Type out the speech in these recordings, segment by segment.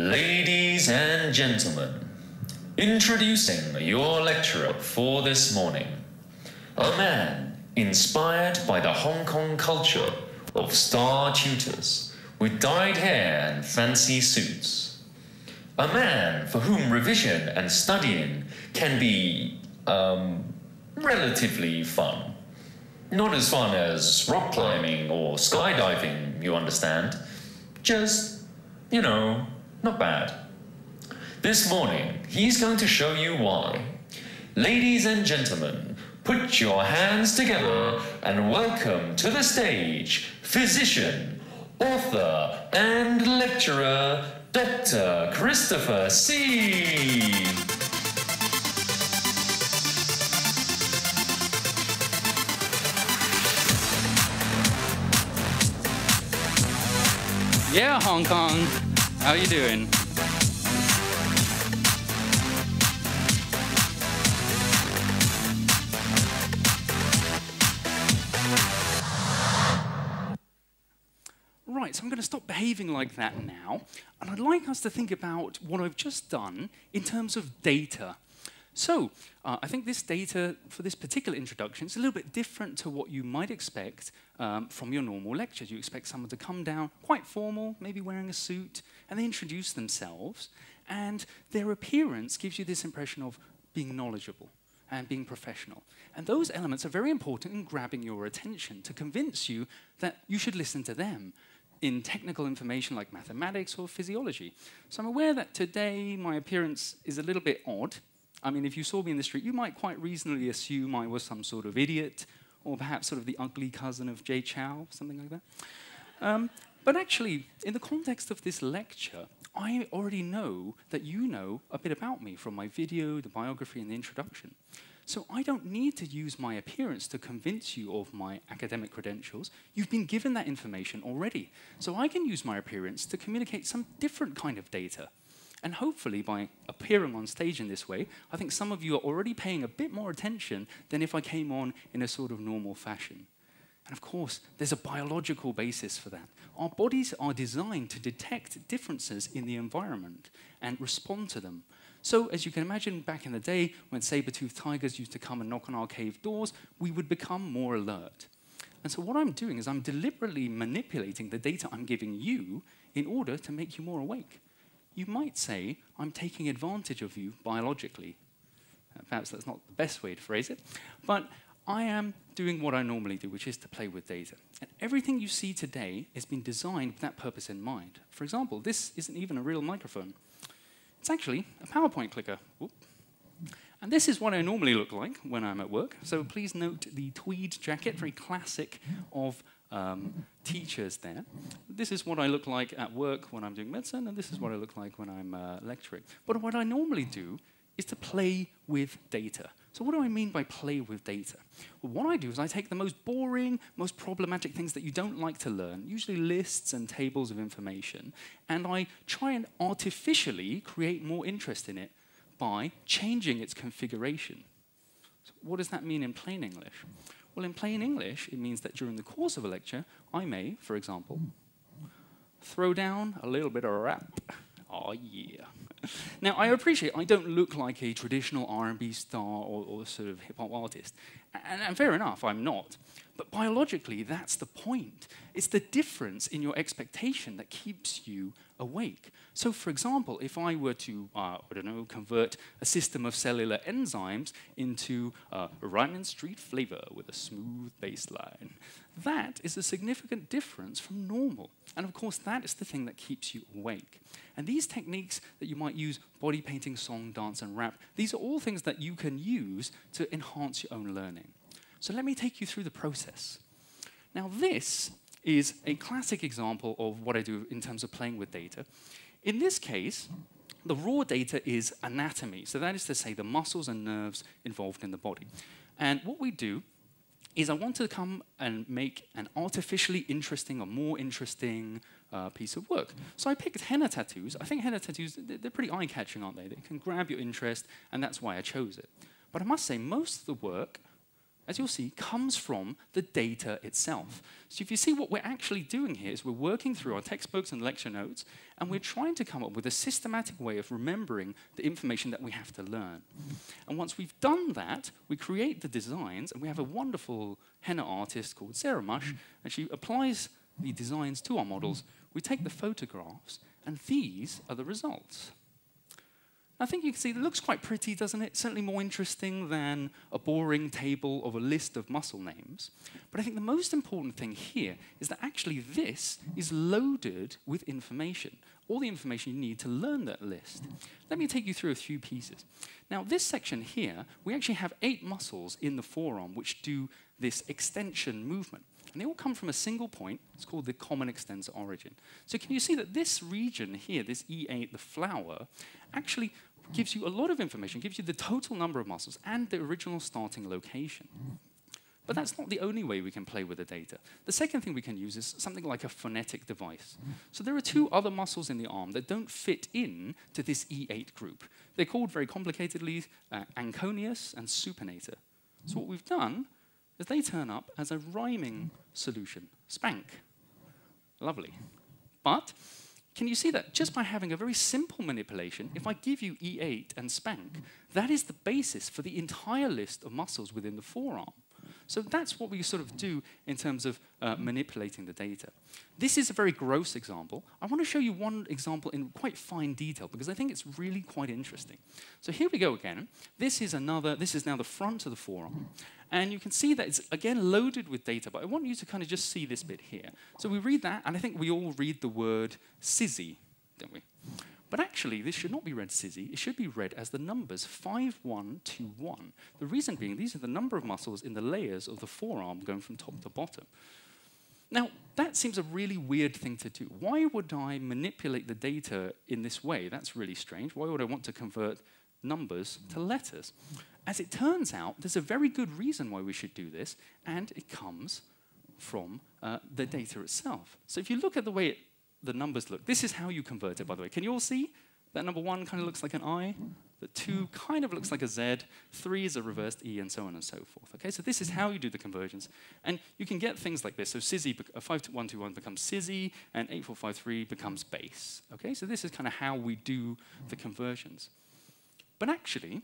Ladies and gentlemen, introducing your lecturer for this morning, a man inspired by the Hong Kong culture of star tutors with dyed hair and fancy suits. A man for whom revision and studying can be, relatively fun. Not as fun as rock climbing or skydiving, you understand. Just, not bad. This morning, he's going to show you why. Ladies and gentlemen, put your hands together and welcome to the stage, physician, author, and lecturer, Dr. Christopher C. Yeah, Hong Kong. How you doing? Right, so I'm going to stop behaving like that now, and I'd like us to think about what I've just done in terms of data. So, I think this data, for this particular introduction, is a little bit different to what you might expect from your normal lectures. You expect someone to come down, quite formal, maybe wearing a suit, and they introduce themselves, and their appearance gives you this impression of being knowledgeable and being professional. And those elements are very important in grabbing your attention to convince you that you should listen to them in technical information like mathematics or physiology. So I'm aware that today my appearance is a little bit odd. I mean, if you saw me in the street, you might quite reasonably assume I was some sort of idiot, or perhaps sort of the ugly cousin of Jay Chow, something like that. But actually, in the context of this lecture, I already know that you know a bit about me from my video, the biography, and the introduction. So I don't need to use my appearance to convince you of my academic credentials. You've been given that information already. So I can use my appearance to communicate some different kind of data. And hopefully, by appearing on stage in this way, I think some of you are already paying a bit more attention than if I came on in a sort of normal fashion. And of course, there's a biological basis for that. Our bodies are designed to detect differences in the environment and respond to them. So, as you can imagine, back in the day, when saber-toothed tigers used to come and knock on our cave doors, we would become more alert. And so what I'm doing is I'm deliberately manipulating the data I'm giving you in order to make you more awake. You might say, I'm taking advantage of you biologically. Perhaps that's not the best way to phrase it, but I am doing what I normally do, which is to play with data. And everything you see today has been designed with that purpose in mind. For example, this isn't even a real microphone. It's actually a PowerPoint clicker. Whoop. And this is what I normally look like when I'm at work. So please note the tweed jacket, very classic of teachers there. This is what I look like at work when I'm doing medicine, and this is what I look like when I'm lecturing. But what I normally do is to play with data. So what do I mean by play with data? Well, what I do is I take the most boring, most problematic things that you don't like to learn, usually lists and tables of information, and I try and artificially create more interest in it by changing its configuration. So what does that mean in plain English? Well, in plain English, it means that during the course of a lecture, I may, for example, throw down a little bit of rap. Oh, yeah. Now, I appreciate I don't look like a traditional R&B star or sort of hip-hop artist. And fair enough, I'm not. But biologically, that's the point. It's the difference in your expectation that keeps you awake. So, for example, if I were to, convert a system of cellular enzymes into a Ryman Street flavor with a smooth bass line, that is a significant difference from normal. And of course, that is the thing that keeps you awake. And these techniques that you might use, body painting, song, dance, and rap, these are all things that you can use to enhance your own learning. So let me take you through the process. Now, this is a classic example of what I do in terms of playing with data. In this case, the raw data is anatomy. So that is to say the muscles and nerves involved in the body. And what we do is I want to come and make an artificially interesting or more interesting piece of work. So I picked henna tattoos. I think henna tattoos, they're pretty eye-catching, aren't they? They can grab your interest, and that's why I chose it. But I must say, most of the work as you'll see, comes from the data itself. So if you see what we're actually doing here is we're working through our textbooks and lecture notes, and we're trying to come up with a systematic way of remembering the information that we have to learn. And once we've done that, we create the designs, and we have a wonderful henna artist called Sarah Mush, and she applies the designs to our models. We take the photographs, and these are the results. I think you can see it looks quite pretty, doesn't it? Certainly more interesting than a boring table of a list of muscle names. But I think the most important thing here is that actually this is loaded with information, all the information you need to learn that list. Let me take you through a few pieces. Now, this section here, we actually have 8 muscles in the forearm which do this extension movement. And they all come from a single point. It's called the common extensor origin. So can you see that this region here, this E8, the flower, actually gives you a lot of information, gives you the total number of muscles and the original starting location. But that's not the only way we can play with the data. The second thing we can use is something like a phonetic device. So there are 2 other muscles in the arm that don't fit in to this E8 group. They're called very complicatedly anconeus and supinator. So what we've done is they turn up as a rhyming solution, spank. Lovely. But can you see that just by having a very simple manipulation, if I give you E8 and spank, that is the basis for the entire list of muscles within the forearm. So that's what we sort of do in terms of manipulating the data. This is a very gross example. I want to show you one example in quite fine detail because I think it's really quite interesting. So here we go again. This is now the front of the forearm. And you can see that it's, again, loaded with data, but I want you to kind of just see this bit here. So we read that, and I think we all read the word sizzy, don't we? But actually, this should not be read sizzy. It should be read as the numbers 5, 1, 2, 1. The reason being, these are the number of muscles in the layers of the forearm going from top to bottom. Now, that seems a really weird thing to do. Why would I manipulate the data in this way? That's really strange. Why would I want to convert numbers to letters? As it turns out, there's a very good reason why we should do this, and it comes from the data itself. So if you look at the way the numbers look, this is how you convert it, by the way. Can you all see? That number 1 kind of looks like an I, the 2 kind of looks like a Z, 3 is a reversed E, and so on and so forth. Okay, so this is how you do the conversions. And you can get things like this. So sizzy, 5121 becomes sizzy, and 8453 becomes base. Okay, so this is kind of how we do the conversions. But actually,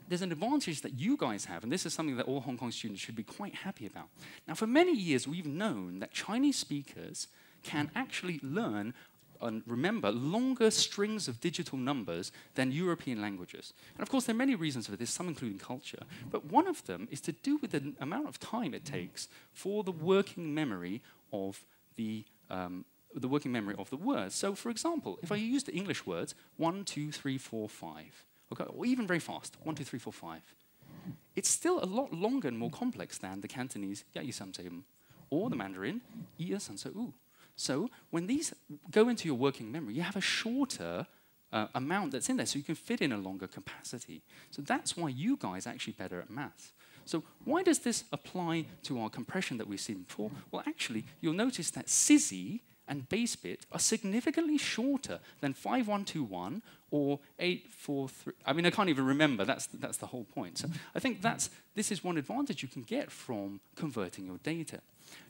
there's an advantage that you guys have, and this is something that all Hong Kong students should be quite happy about. Now, for many years, we've known that Chinese speakers can actually learn and remember longer strings of digital numbers than European languages. And of course, there are many reasons for this, some including culture. But one of them is to do with the amount of time it takes for the working memory of the words. So, for example, if I use the English words 1, 2, 3, 4, 5, okay, or even very fast, 1, 2, 3, 4, 5, it's still a lot longer and more complex than the Cantonese 一二三四五 or the Mandarin 一二三四五. So when these go into your working memory, you have a shorter amount that's in there, so you can fit in a longer capacity. So that's why you guys are actually better at maths. So why does this apply to our compression that we've seen before? Well, actually, you'll notice that sizzy and base bit are significantly shorter than 5121 or 843. I mean, I can't even remember. That's the whole point. So I think this is one advantage you can get from converting your data.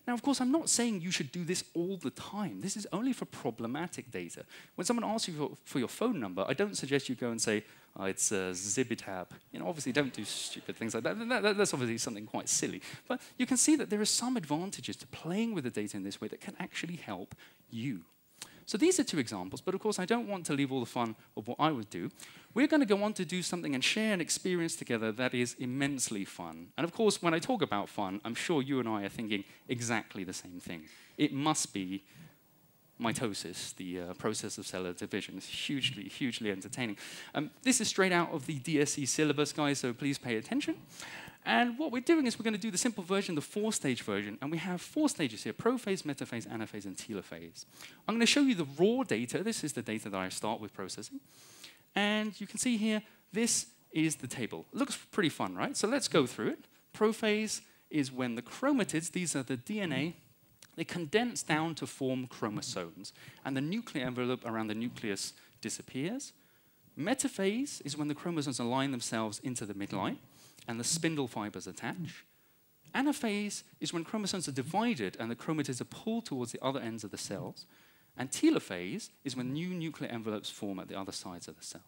Now, of course, I'm not saying you should do this all the time. This is only for problematic data. When someone asks you for your phone number, I don't suggest you go and say, oh, it's Zibitab. You know, obviously, don't do stupid things like that. That's obviously something quite silly. But you can see that there are some advantages to playing with the data in this way that can actually help you. So these are 2 examples, but of course I don't want to leave all the fun of what I would do. We're going to go on to do something and share an experience together that is immensely fun. And of course, when I talk about fun, I'm sure you and I are thinking exactly the same thing. It must be mitosis, the process of cellular division. It's hugely, hugely entertaining. This is straight out of the DSE syllabus, guys, so please pay attention. And what we're doing is we're going to do the simple version, the 4-stage version, and we have 4 stages here: prophase, metaphase, anaphase, and telophase. I'm going to show you the raw data. This is the data that I start with processing. And you can see here, this is the table. It looks pretty fun, right? So let's go through it. Prophase is when the chromatids, these are the DNA, they condense down to form chromosomes, and the nuclear envelope around the nucleus disappears. Metaphase is when the chromosomes align themselves into the midline, and the spindle fibers attach. Anaphase is when chromosomes are divided and the chromatids are pulled towards the other ends of the cells. And telophase is when new nuclear envelopes form at the other sides of the cell.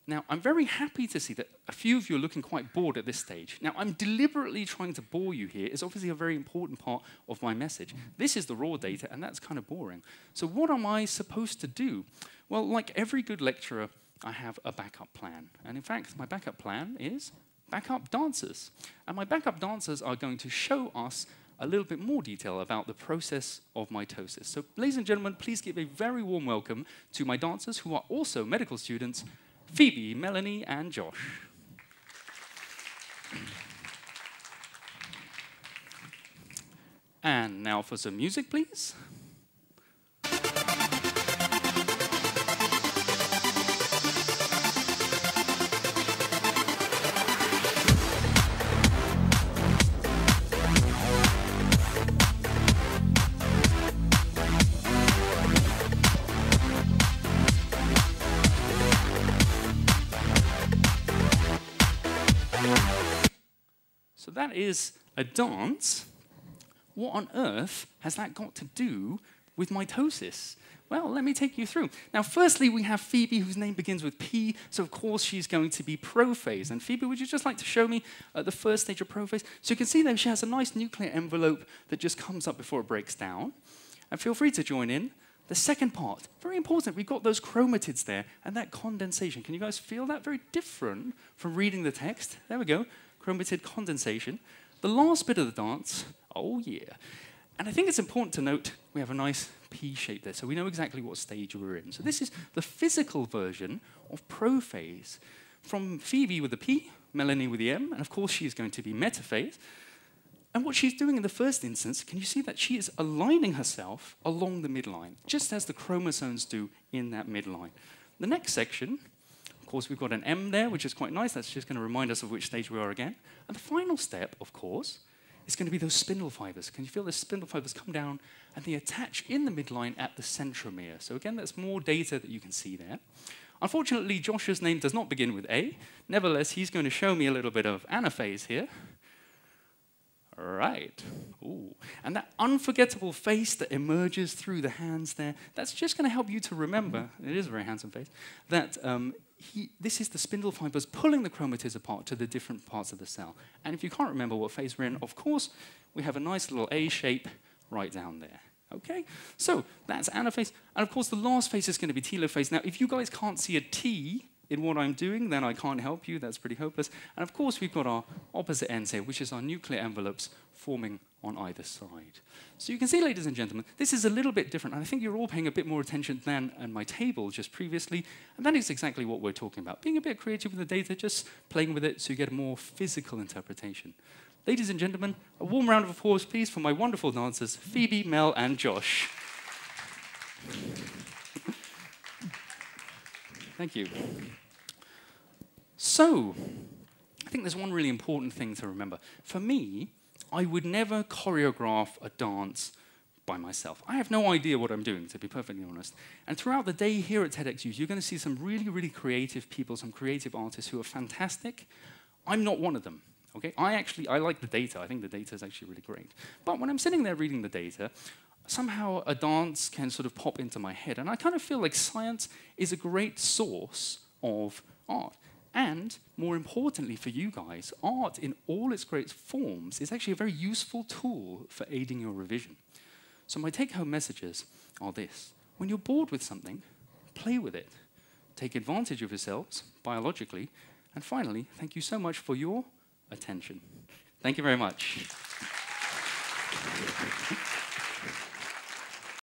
Now, I'm very happy to see that a few of you are looking quite bored at this stage. Now, I'm deliberately trying to bore you here. It's obviously a very important part of my message. This is the raw data, and that's kind of boring. So what am I supposed to do? Well, like every good lecturer, I have a backup plan. And in fact, my backup plan is backup dancers. And my backup dancers are going to show us a little bit more detail about the process of mitosis. So, ladies and gentlemen, please give a very warm welcome to my dancers who are also medical students, Phoebe, Melanie, and Josh. And now for some music, please. So that is a dance. What on earth has that got to do with mitosis? Well, let me take you through. Now, firstly, we have Phoebe, whose name begins with P, so of course she's going to be prophase. And Phoebe, would you just like to show me the first stage of prophase? So you can see that she has a nice nuclear envelope that just comes up before it breaks down. And feel free to join in. The second part, very important, we've got those chromatids there and that condensation. Can you guys feel that? Very different from reading the text. There we go, chromatid condensation. The last bit of the dance, oh yeah. And I think it's important to note we have a nice P shape there, so we know exactly what stage we're in. So this is the physical version of prophase. From Phoebe with the P, Melanie with the M, and of course she is going to be metaphase. And what she's doing in the first instance, can you see that she is aligning herself along the midline, just as the chromosomes do in that midline. The next section, of course, we've got an M there, which is quite nice. That's just going to remind us of which stage we are again. And the final step, of course, is going to be those spindle fibers. Can you feel the spindle fibers come down and they attach in the midline at the centromere? So again, that's more data that you can see there. Unfortunately, Josh's name does not begin with A. Nevertheless, he's going to show me a little bit of anaphase here. Right. Ooh. And that unforgettable face that emerges through the hands there, that's just going to help you to remember, it is a very handsome face, that this is the spindle fibers pulling the chromatids apart to the different parts of the cell. And if you can't remember what phase we're in, of course, we have a nice little A shape right down there. Okay? So that's anaphase. And of course, the last phase is going to be telophase. Now, if you guys can't see a T in what I'm doing, then I can't help you. That's pretty hopeless. And of course, we've got our opposite ends here, which is our nuclear envelopes forming on either side. So you can see, ladies and gentlemen, this is a little bit different. And I think you're all paying a bit more attention than in my table just previously. And that is exactly what we're talking about. Being a bit creative with the data, just playing with it so you get a more physical interpretation. Ladies and gentlemen, a warm round of applause, please, for my wonderful dancers, Phoebe, Mel, and Josh. Thank you. So, I think there's one really important thing to remember. For me, I would never choreograph a dance by myself. I have no idea what I'm doing, to be perfectly honest. And throughout the day here at TEDxYouth, you're going to see some really, really creative people, some creative artists who are fantastic. I'm not one of them. Okay? I like the data. I think the data is actually really great. But when I'm sitting there reading the data, somehow a dance can sort of pop into my head. And I kind of feel like science is a great source of art. And more importantly for you guys, art in all its great forms is actually a very useful tool for aiding your revision. So my take-home messages are this. When you're bored with something, play with it. Take advantage of yourselves biologically. And finally, thank you so much for your attention. Thank you very much.